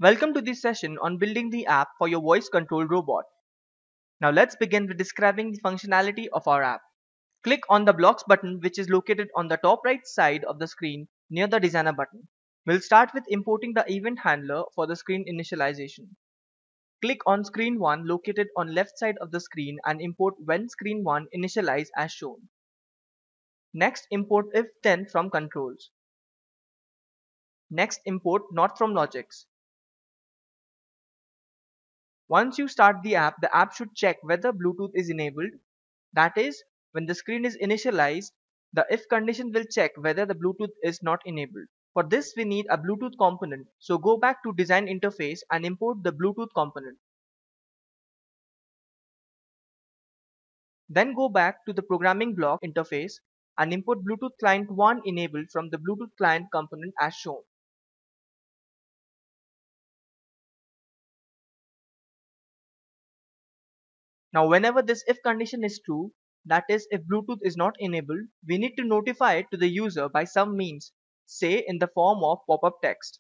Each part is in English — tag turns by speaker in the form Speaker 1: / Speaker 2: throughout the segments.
Speaker 1: Welcome to this session on building the app for your voice controlled robot. Now let's begin with describing the functionality of our app. Click on the blocks button which is located on the top right side of the screen near the designer button. We'll start with importing the event handler for the screen initialization. Click on screen 1 located on left side of the screen and import when screen 1 initialize as shown. Next import if then from controls. Next import not from logics. Once you start the app should check whether Bluetooth is enabled. That is, when the screen is initialized, the if condition will check whether the Bluetooth is not enabled. For this we need a Bluetooth component, so go back to design interface and import the Bluetooth component. Then go back to the programming block interface and import Bluetooth client 1 enabled from the Bluetooth client component as shown. Now whenever this if condition is true, that is if Bluetooth is not enabled, we need to notify it to the user by some means, say in the form of pop-up text.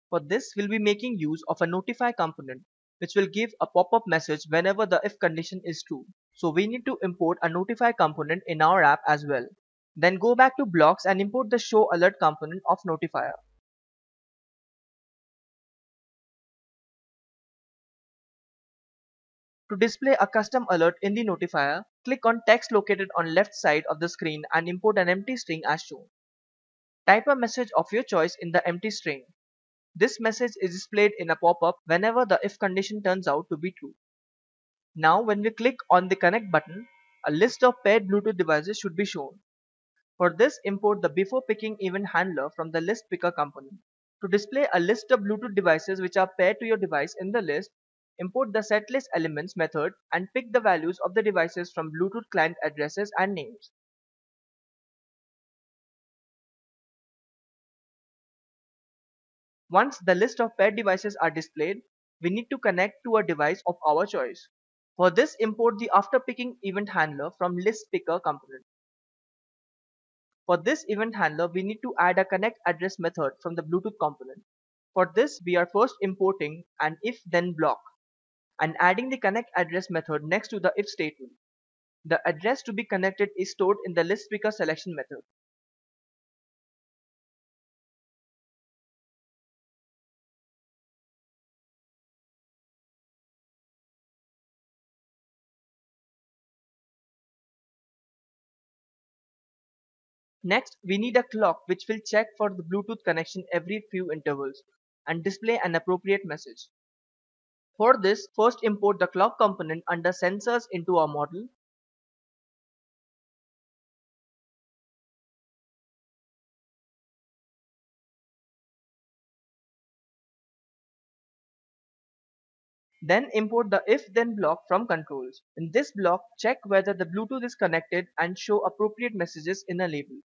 Speaker 1: For this we'll be making use of a notify component which will give a pop-up message whenever the if condition is true. So we need to import a notify component in our app as well. Then go back to blocks and import the show alert component of notifier. To display a custom alert in the notifier, click on text located on left side of the screen and import an empty string as shown. Type a message of your choice in the empty string. This message is displayed in a pop-up whenever the if condition turns out to be true. Now when we click on the connect button, a list of paired Bluetooth devices should be shown. For this import the before picking event handler from the list picker component. To display a list of Bluetooth devices which are paired to your device in the list, import the setlist elements method and pick the values of the devices from Bluetooth client addresses and names. Once the list of paired devices are displayed, we need to connect to a device of our choice. For this import the after picking event handler from list picker component. For this event handler, we need to add a connect address method from the Bluetooth component. For this, we are first importing an if then block and adding the connect address method next to the if statement. The address to be connected is stored in the list picker selection method. Next, we need a clock which will check for the Bluetooth connection every few intervals and display an appropriate message. For this, first import the clock component under sensors into our model. Then import the if then block from controls. In this block, check whether the Bluetooth is connected and show appropriate messages in a label.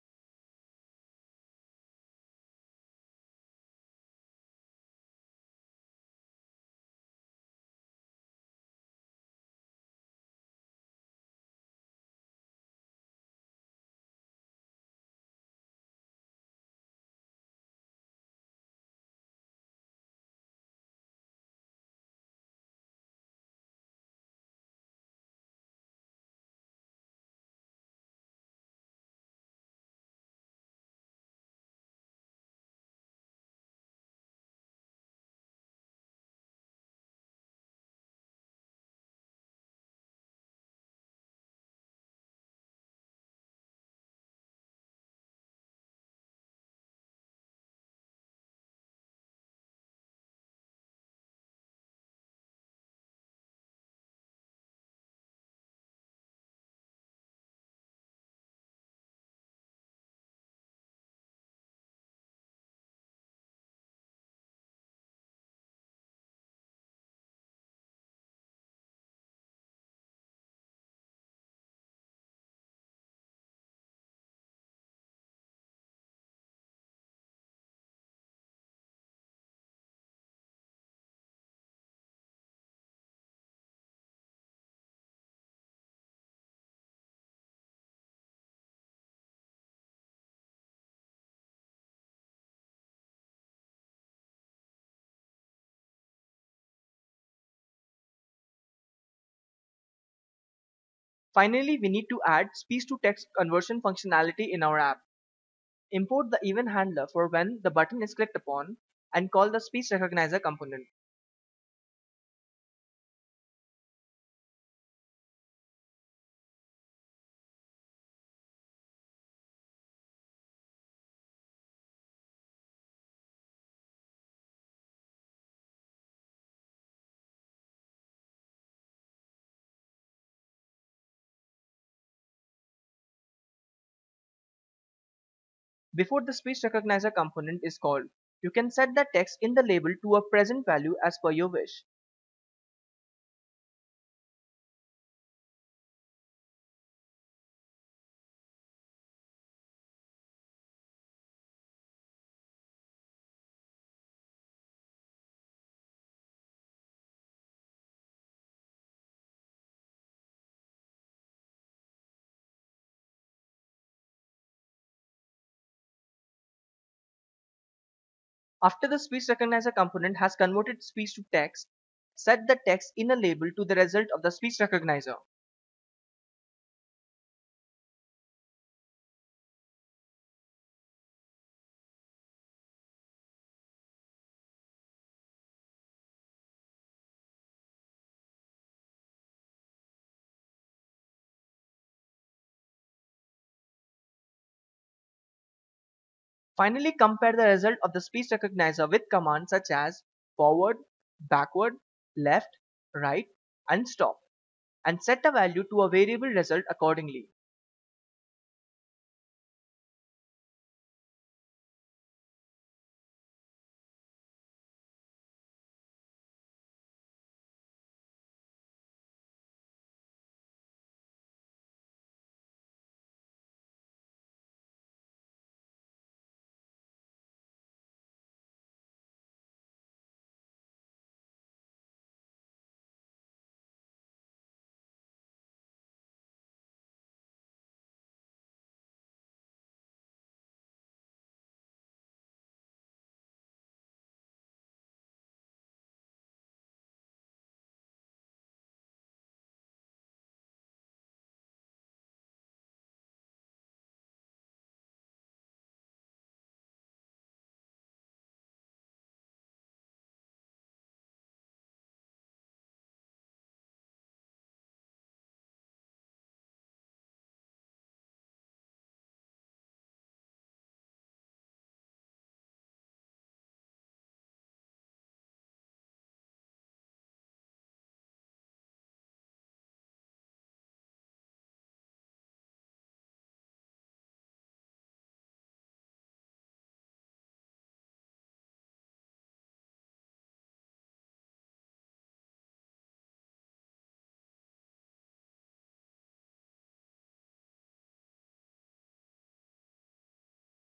Speaker 1: Finally, we need to add speech-to-text conversion functionality in our app. Import the event handler for when the button is clicked upon and call the speech recognizer component. Before the speech recognizer component is called, you can set the text in the label to a present value as per your wish. After the speech recognizer component has converted speech to text, set the text in a label to the result of the speech recognizer. Finally, compare the result of the speech recognizer with commands such as forward, backward, left, right, and stop, and set a value to a variable result accordingly.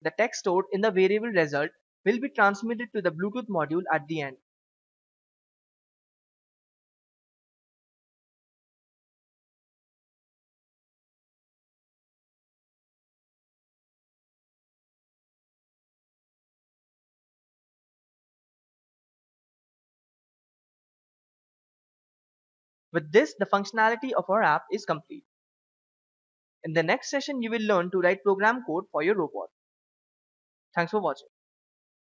Speaker 1: The text stored in the variable result will be transmitted to the Bluetooth module at the end. With this, the functionality of our app is complete. In the next session, you will learn to write program code for your robot. Thanks for watching.